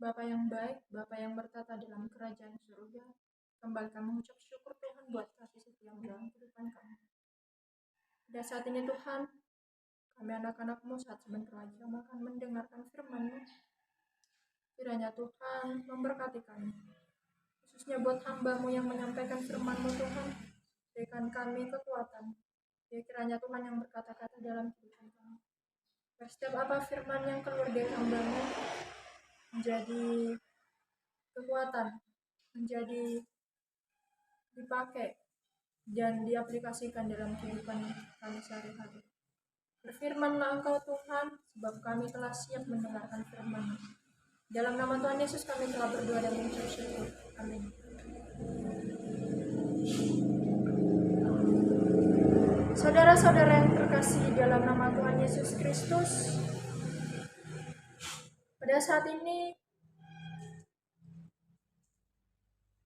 Bapa yang baik, Bapa yang bertata dalam kerajaan surga, kembali kami mengucap syukur Tuhan buat kasih setia-Mu dalam kehidupan kami. Pada saat ini Tuhan, kami anak-anak-Mu saat sebentar lagi kami akan mendengarkan firman-Mu. Kiranya Tuhan memberkati kami, khususnya buat hamba-Mu yang menyampaikan firman-Mu Tuhan, berikan kami kekuatan. Kiranya Tuhan yang berkata-kata dalam kehidupan kami. Setiap apa firman yang keluar dari hamba-Mu menjadi kekuatan, menjadi dipakai dan diaplikasikan dalam kehidupan kami sehari-hari. Berfirmanlah Engkau Tuhan, sebab kami telah siap mendengarkan firman-Mu. Dalam nama Tuhan Yesus kami telah berdoa dan mengucap syukur. Amin. Saudara-saudara yang terkasih dalam nama Tuhan Yesus Kristus, pada saat ini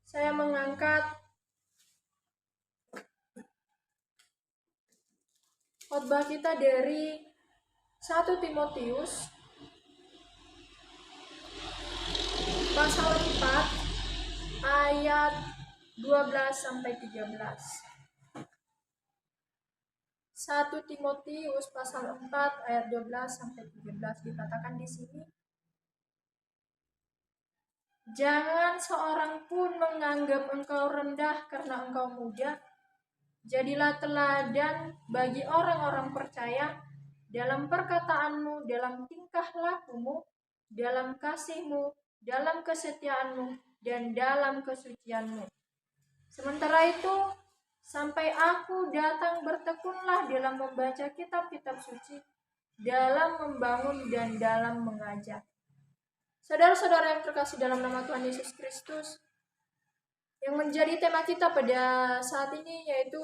saya mengangkat khotbah kita dari 1 Timotius pasal 4 ayat 12-13. 1 Timotius pasal 4 ayat 12-13 dikatakan di sini, jangan seorang pun menganggap engkau rendah karena engkau muda. Jadilah teladan bagi orang-orang percaya dalam perkataanmu, dalam tingkah lakumu, dalam kasihmu, dalam kesetiaanmu, dan dalam kesucianmu. Sementara itu, sampai aku datang bertekunlah dalam membaca kitab-kitab suci, dalam membangun dan dalam mengajar. Saudara-saudara yang terkasih dalam nama Tuhan Yesus Kristus, yang menjadi tema kita pada saat ini yaitu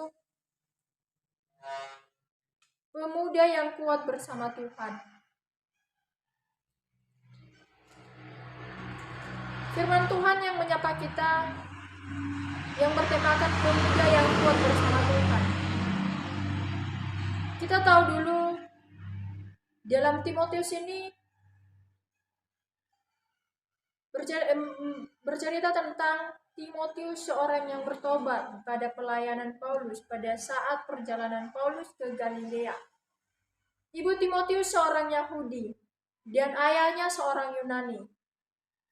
pemuda yang kuat bersama Tuhan. Firman Tuhan yang menyapa kita, yang bertemakan pemuda yang kuat bersama Tuhan. Kita tahu dulu, dalam Timotius ini bercerita tentang Timotius, seorang yang bertobat pada pelayanan Paulus pada saat perjalanan Paulus ke Galilea. Ibu Timotius seorang Yahudi dan ayahnya seorang Yunani.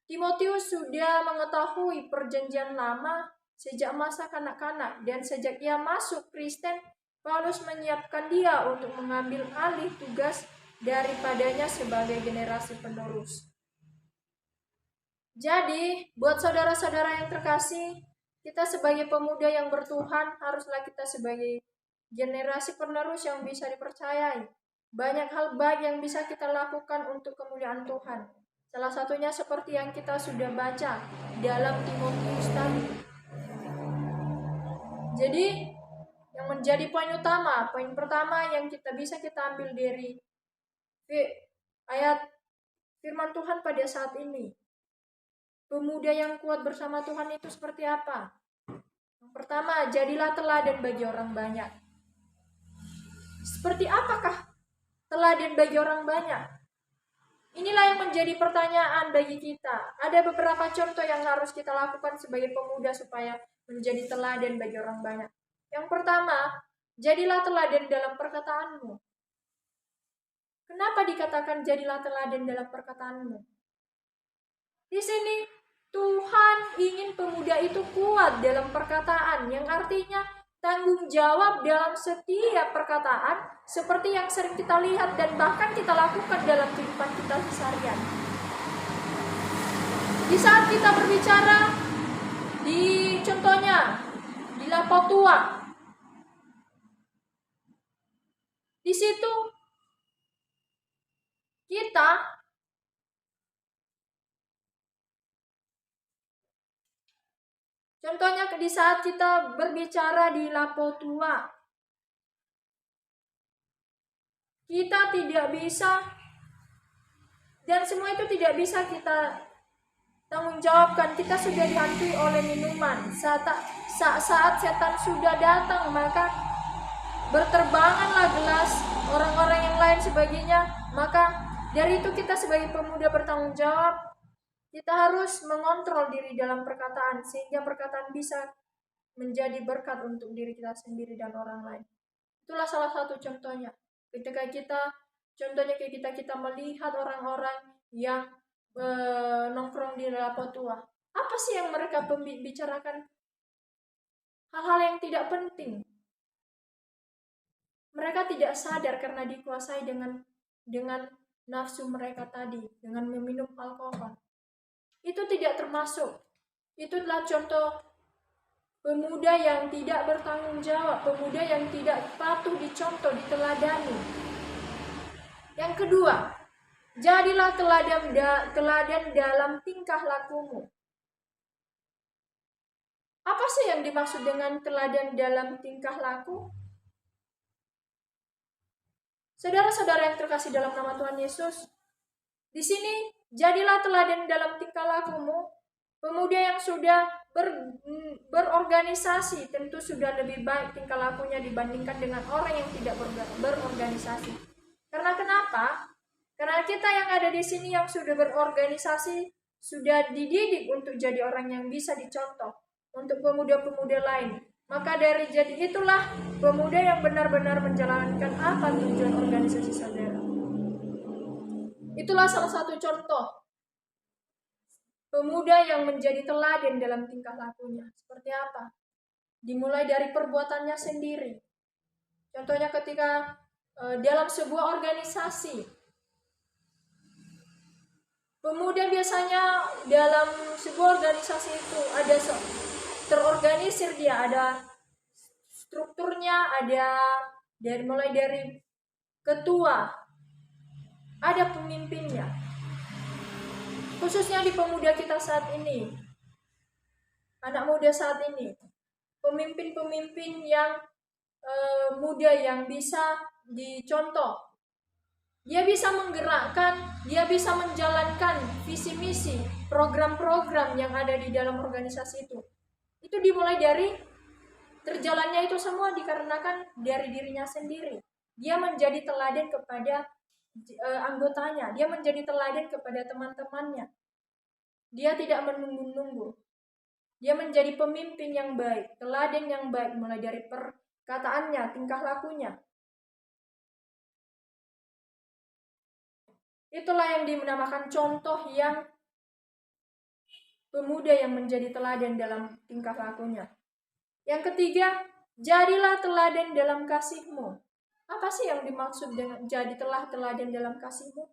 Timotius sudah mengetahui perjanjian lama sejak masa kanak-kanak, dan sejak ia masuk Kristen, Paulus menyiapkan dia untuk mengambil alih tugas daripadanya sebagai generasi penerus. Jadi, buat saudara-saudara yang terkasih, kita sebagai pemuda yang bertuhan, haruslah kita sebagai generasi penerus yang bisa dipercayai. Banyak hal baik yang bisa kita lakukan untuk kemuliaan Tuhan. Salah satunya seperti yang kita sudah baca dalam Timotius tadi. Jadi, yang menjadi poin utama, poin pertama yang bisa kita ambil dari ayat firman Tuhan pada saat ini. Pemuda yang kuat bersama Tuhan itu seperti apa? Yang pertama, jadilah teladan bagi orang banyak. Seperti apakah teladan bagi orang banyak? Inilah yang menjadi pertanyaan bagi kita. Ada beberapa contoh yang harus kita lakukan sebagai pemuda supaya menjadi teladan bagi orang banyak. Yang pertama, jadilah teladan dalam perkataanmu. Kenapa dikatakan jadilah teladan dalam perkataanmu? Di sini Tuhan ingin pemuda itu kuat dalam perkataan, yang artinya tanggung jawab dalam setiap perkataan seperti yang sering kita lihat dan bahkan kita lakukan dalam kehidupan kita seharian. Di saat kita berbicara, contohnya di Lapotua, di situ kita contohnya di saat kita berbicara di Lapotua, kita tidak bisa, dan semua itu tidak bisa kita tanggung jawabkan. Kita sudah dihantui oleh minuman. Saat setan sudah datang, maka berterbanganlah gelas, orang-orang yang lain sebagainya. Maka dari itu kita sebagai pemuda bertanggung jawab. Kita harus mengontrol diri dalam perkataan sehingga perkataan bisa menjadi berkat untuk diri kita sendiri dan orang lain. Itulah salah satu contohnya. Ketika contohnya kita melihat orang-orang yang nongkrong di lapo tua. Apa sih yang mereka bicarakan? Hal-hal yang tidak penting. Mereka tidak sadar karena dikuasai dengan nafsu mereka tadi, dengan meminum alkohol. Itu tidak termasuk. Itulah contoh pemuda yang tidak bertanggung jawab, pemuda yang tidak patuh dicontoh, diteladani. Yang kedua, jadilah teladan dalam tingkah lakumu. Apa sih yang dimaksud dengan teladan dalam tingkah laku? Saudara-saudara yang terkasih dalam nama Tuhan Yesus, di sini jadilah teladan dalam tingkah lakumu. Pemuda yang sudah berorganisasi tentu sudah lebih baik tingkah lakunya dibandingkan dengan orang yang tidak berorganisasi. Karena kenapa? Karena kita yang ada di sini yang sudah berorganisasi sudah dididik untuk jadi orang yang bisa dicontoh untuk pemuda-pemuda lain. Maka dari jadi itulah pemuda yang benar-benar menjalankan apa tujuan organisasi saudara. Itulah salah satu contoh pemuda yang menjadi teladan dalam tingkah lakunya. Seperti apa? Dimulai dari perbuatannya sendiri. Contohnya ketika dalam sebuah organisasi, pemuda biasanya dalam sebuah organisasi itu ada terorganisir, dia ada strukturnya, ada mulai dari ketua, ada pemimpinnya. Khususnya di pemuda kita saat ini, anak muda saat ini, pemimpin-pemimpin yang muda yang bisa dicontoh. Dia bisa menggerakkan, dia bisa menjalankan visi misi, program-program yang ada di dalam organisasi itu. Itu dimulai dari terjalannya itu semua dikarenakan dari dirinya sendiri. Dia menjadi teladan kepada anggotanya, dia menjadi teladan kepada teman-temannya. Dia tidak menunggu-nunggu. Dia menjadi pemimpin yang baik, teladan yang baik mulai dari perkataannya, tingkah lakunya. Itulah yang dinamakan contoh yang pemuda yang menjadi teladan dalam tingkah lakunya. Yang ketiga, jadilah teladan dalam kasihmu. Apa sih yang dimaksud dengan jadilah teladan dalam kasihmu?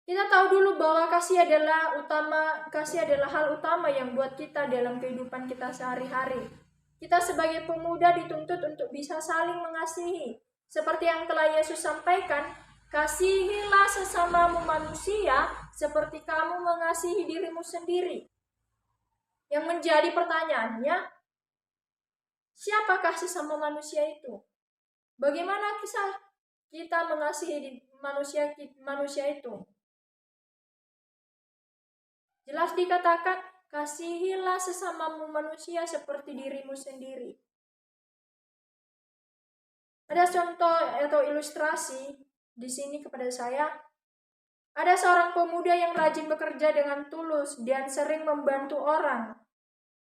Kita tahu dulu bahwa kasih adalah hal utama yang buat kita dalam kehidupan kita sehari-hari. Kita sebagai pemuda dituntut untuk bisa saling mengasihi. Seperti yang telah Yesus sampaikan, kasihilah sesamamu manusia seperti kamu mengasihi dirimu sendiri. Yang menjadi pertanyaannya, siapakah sesama manusia itu? Bagaimana kisah kita mengasihi manusia itu? Jelas dikatakan, kasihilah sesamamu manusia seperti dirimu sendiri. Ada contoh atau ilustrasi di sini kepada saya. Ada seorang pemuda yang rajin bekerja dengan tulus dan sering membantu orang.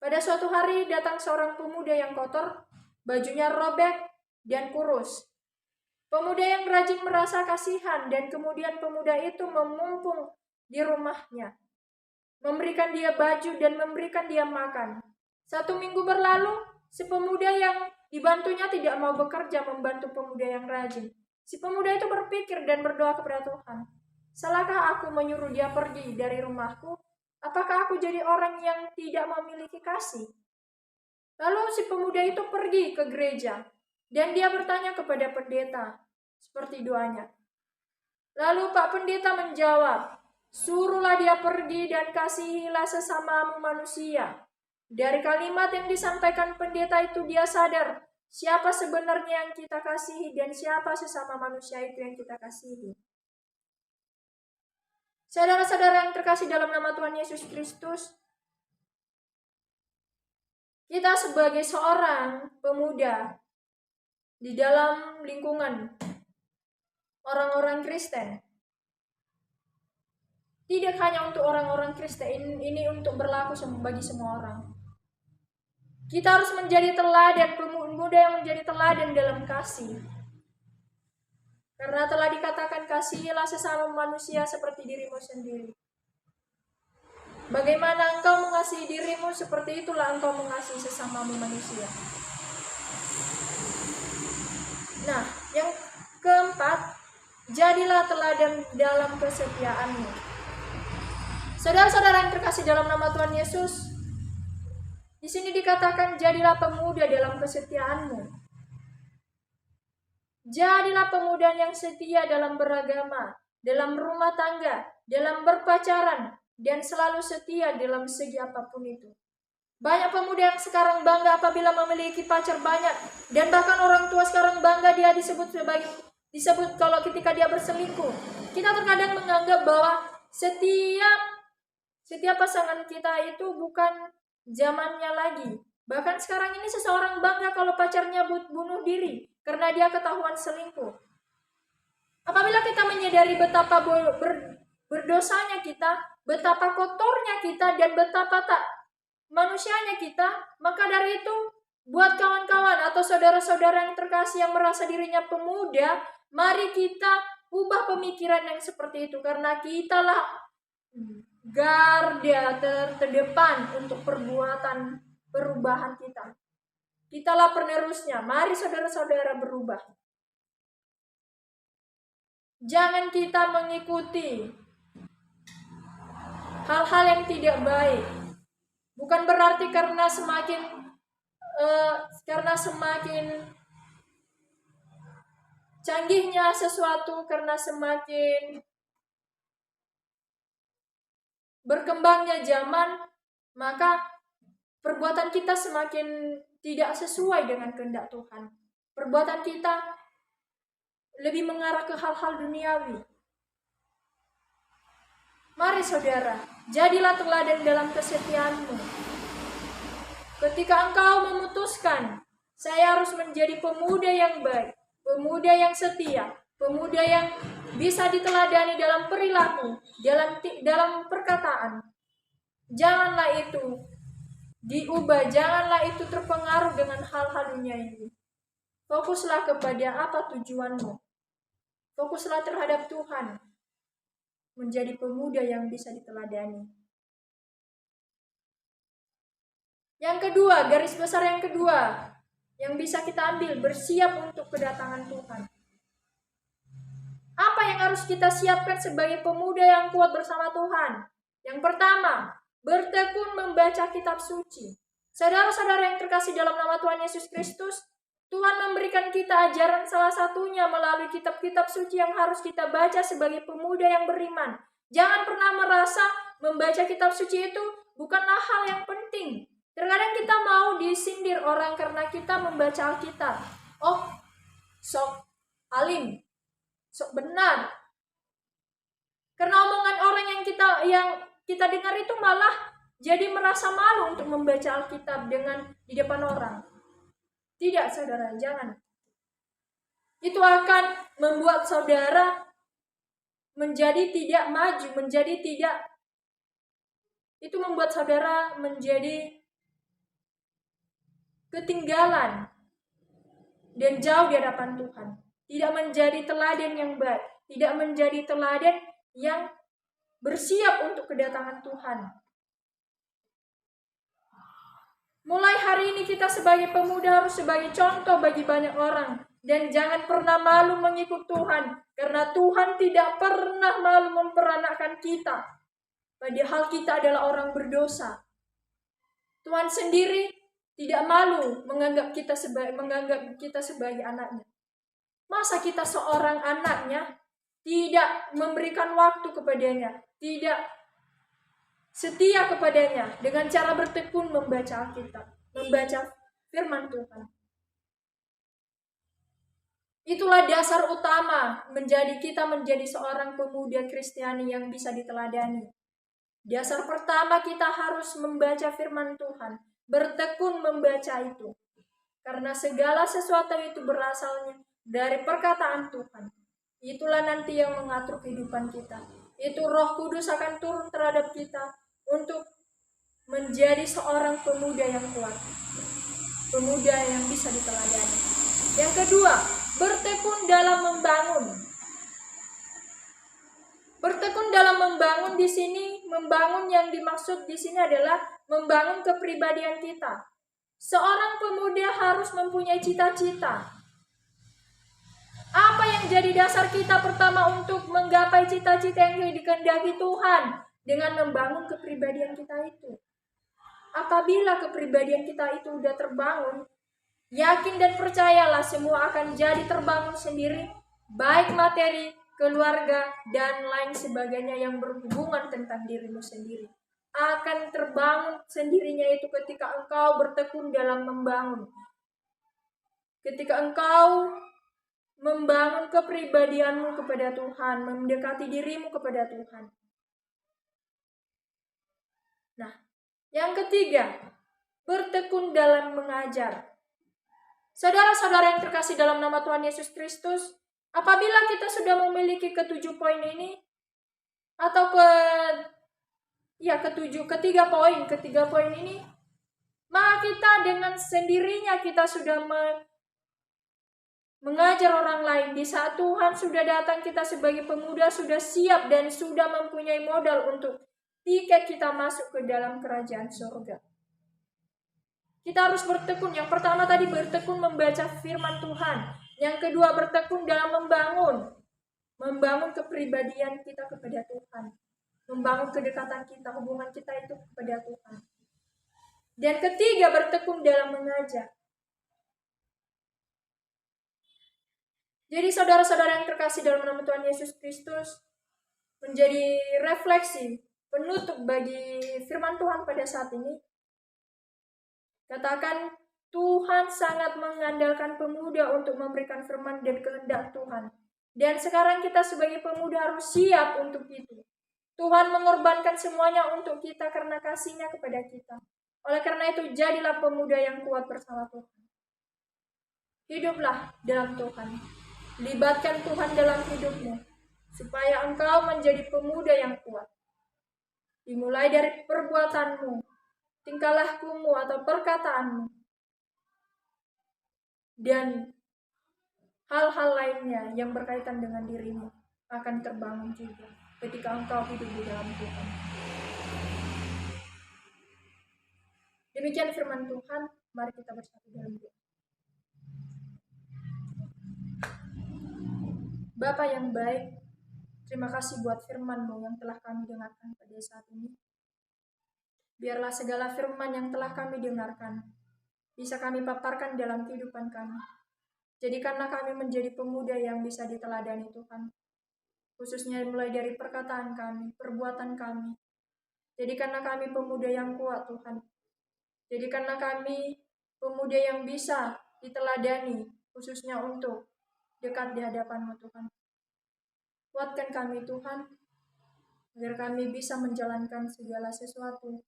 Pada suatu hari datang seorang pemuda yang kotor, bajunya robek dan kurus. Pemuda yang rajin merasa kasihan dan kemudian pemuda itu memumpung di rumahnya, memberikan dia baju dan memberikan dia makan. 1 minggu berlalu, si pemuda yang dibantunya tidak mau bekerja membantu pemuda yang rajin. Si pemuda itu berpikir dan berdoa kepada Tuhan. Salahkah aku menyuruh dia pergi dari rumahku? Apakah aku jadi orang yang tidak memiliki kasih? Lalu si pemuda itu pergi ke gereja dan dia bertanya kepada pendeta seperti doanya. Lalu Pak Pendeta menjawab, suruhlah dia pergi dan kasihilah sesamamu manusia. Dari kalimat yang disampaikan pendeta itu dia sadar siapa sebenarnya yang kita kasihi dan siapa sesama manusia itu yang kita kasihi. Saudara-saudara yang terkasih dalam nama Tuhan Yesus Kristus, kita sebagai seorang pemuda di dalam lingkungan orang-orang Kristen, Tidak hanya untuk orang-orang Kristen, ini untuk berlaku bagi semua orang. Kita harus menjadi teladan, pemuda yang menjadi teladan dalam kasih. Karena telah dikatakan, kasihilah sesama manusia seperti dirimu sendiri. Bagaimana engkau mengasihi dirimu, seperti itulah engkau mengasihi sesamamu manusia. Nah, yang keempat, jadilah teladan dalam kesetiaanmu. Saudara-saudara yang terkasih dalam nama Tuhan Yesus, di sini dikatakan, jadilah pemuda dalam kesetiaanmu. Jadilah pemuda yang setia dalam beragama, dalam rumah tangga, dalam berpacaran, dan selalu setia dalam segi apapun itu. Banyak pemuda yang sekarang bangga apabila memiliki pacar banyak, dan bahkan orang tua sekarang bangga dia disebut kalau ketika dia berselingkuh. Kita terkadang menganggap bahwa setiap pasangan kita itu bukan zamannya lagi. Bahkan sekarang ini seseorang bangga kalau pacarnya bunuh diri karena dia ketahuan selingkuh. Apabila kita menyadari betapa berdosanya kita, betapa kotornya kita, dan betapa tak manusianya kita, maka dari itu, buat kawan-kawan atau saudara-saudara yang terkasih yang merasa dirinya pemuda, mari kita ubah pemikiran yang seperti itu, karena kitalah garda terdepan untuk perbuatan perubahan kita. Kitalah penerusnya. Mari saudara-saudara berubah. Jangan kita mengikuti hal-hal yang tidak baik. Bukan berarti karena semakin canggihnya sesuatu, karena semakin berkembangnya zaman, maka perbuatan kita semakin tidak sesuai dengan kehendak Tuhan. Perbuatan kita lebih mengarah ke hal-hal duniawi. Mari saudara, jadilah teladan dalam kesetiaanmu. Ketika engkau memutuskan, saya harus menjadi pemuda yang baik, pemuda yang setia, pemuda yang bisa diteladani dalam perilaku, dalam perkataan. Janganlah itu diubah, janganlah itu terpengaruh dengan hal-hal dunia ini. Fokuslah kepada apa tujuanmu. Fokuslah terhadap Tuhan. Menjadi pemuda yang bisa diteladani. Yang kedua, garis besar yang kedua yang bisa kita ambil, bersiap untuk kedatangan Tuhan. Apa yang harus kita siapkan sebagai pemuda yang kuat bersama Tuhan? Yang pertama, bertekun membaca kitab suci. Saudara-saudara yang terkasih dalam nama Tuhan Yesus Kristus, Tuhan memberikan kita ajaran salah satunya melalui kitab-kitab suci yang harus kita baca sebagai pemuda yang beriman. Jangan pernah merasa membaca kitab suci itu bukanlah hal yang penting. Terkadang kita mau disindir orang karena kita membaca Alkitab. Oh, sok alim, sok benar. Karena omongan orang yang kita dengar itu malah jadi merasa malu untuk membaca Alkitab di depan orang. Tidak, saudara, jangan. Itu akan membuat saudara menjadi tidak maju, itu membuat saudara menjadi ketinggalan dan jauh di hadapan Tuhan. Tidak menjadi teladan yang baik, tidak menjadi teladan yang bersiap untuk kedatangan Tuhan. Mulai hari ini kita sebagai pemuda harus sebagai contoh bagi banyak orang. Dan jangan pernah malu mengikut Tuhan. Karena Tuhan tidak pernah malu memperanakkan kita. Padahal kita adalah orang berdosa. Tuhan sendiri tidak malu menganggap kita sebagai anaknya. Masa kita seorang anaknya tidak memberikan waktu kepadanya, tidak setia kepadanya dengan cara bertekun membaca Alkitab, membaca firman Tuhan. Itulah dasar utama kita menjadi seorang pemuda Kristiani yang bisa diteladani. Dasar pertama, kita harus membaca firman Tuhan, bertekun membaca itu. Karena segala sesuatu itu berasalnya dari perkataan Tuhan. Itulah nanti yang mengatur kehidupan kita. itu Roh Kudus akan turun terhadap kita untuk menjadi seorang pemuda yang kuat, pemuda yang bisa diteladani. Yang kedua, bertekun dalam membangun. Bertekun dalam membangun di sini, membangun yang dimaksud di sini adalah membangun kepribadian kita. Seorang pemuda harus mempunyai cita-cita. Apa yang jadi dasar kita pertama untuk menggapai cita-cita yang dikehendaki Tuhan? Dengan membangun kepribadian kita itu. Apabila kepribadian kita itu sudah terbangun, yakin dan percayalah semua akan jadi terbangun sendiri, baik materi, keluarga, dan lain sebagainya yang berhubungan tentang dirimu sendiri. Akan terbangun sendirinya itu ketika engkau bertekun dalam membangun. Ketika engkau membangun kepribadianmu kepada Tuhan, mendekati dirimu kepada Tuhan. Nah, yang ketiga, bertekun dalam mengajar. Saudara-saudara yang terkasih dalam nama Tuhan Yesus Kristus, apabila kita sudah memiliki ketujuh poin ini, atau ketiga poin ini, maka kita dengan sendirinya kita sudah mengajar orang lain. Di saat Tuhan sudah datang, kita sebagai pemuda sudah siap dan sudah mempunyai modal untuk tiket kita masuk ke dalam kerajaan surga. Kita harus bertekun. Yang pertama tadi bertekun membaca firman Tuhan. Yang kedua bertekun dalam membangun kepribadian kita kepada Tuhan. Membangun kedekatan kita, hubungan kita itu kepada Tuhan. Dan ketiga bertekun dalam mengajar. Jadi saudara-saudara yang terkasih dalam nama Tuhan Yesus Kristus, menjadi refleksi penutup bagi firman Tuhan pada saat ini. Katakan, Tuhan sangat mengandalkan pemuda untuk memberikan firman dan kehendak Tuhan. Dan sekarang kita sebagai pemuda harus siap untuk itu. Tuhan mengorbankan semuanya untuk kita karena kasih-Nya kepada kita. Oleh karena itu, jadilah pemuda yang kuat bersama Tuhan. Hiduplah dalam Tuhan. Libatkan Tuhan dalam hidupmu, supaya engkau menjadi pemuda yang kuat. Dimulai dari perbuatanmu, tingkah lakumu atau perkataanmu, dan hal-hal lainnya yang berkaitan dengan dirimu akan terbangun juga ketika engkau hidup di dalam Tuhan. Demikian firman Tuhan, mari kita bersatu dalam doa. Bapa yang baik, terima kasih buat firman-Mu yang telah kami dengarkan pada saat ini. Biarlah segala firman yang telah kami dengarkan bisa kami paparkan dalam kehidupan kami. Jadikanlah kami menjadi pemuda yang bisa diteladani Tuhan. Khususnya mulai dari perkataan kami, perbuatan kami. Jadikanlah kami pemuda yang kuat Tuhan. Jadikanlah kami pemuda yang bisa diteladani, khususnya untuk dekat di hadapan-Mu Tuhan. Kuatkan kami Tuhan, agar kami bisa menjalankan segala sesuatu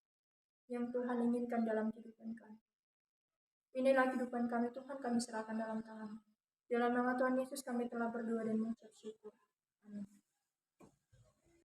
yang Tuhan inginkan dalam kehidupan kami. Inilah kehidupan kami Tuhan, kami serahkan dalam tangan. Dalam nama Tuhan Yesus kami telah berdoa dan mengucap syukur. Amin.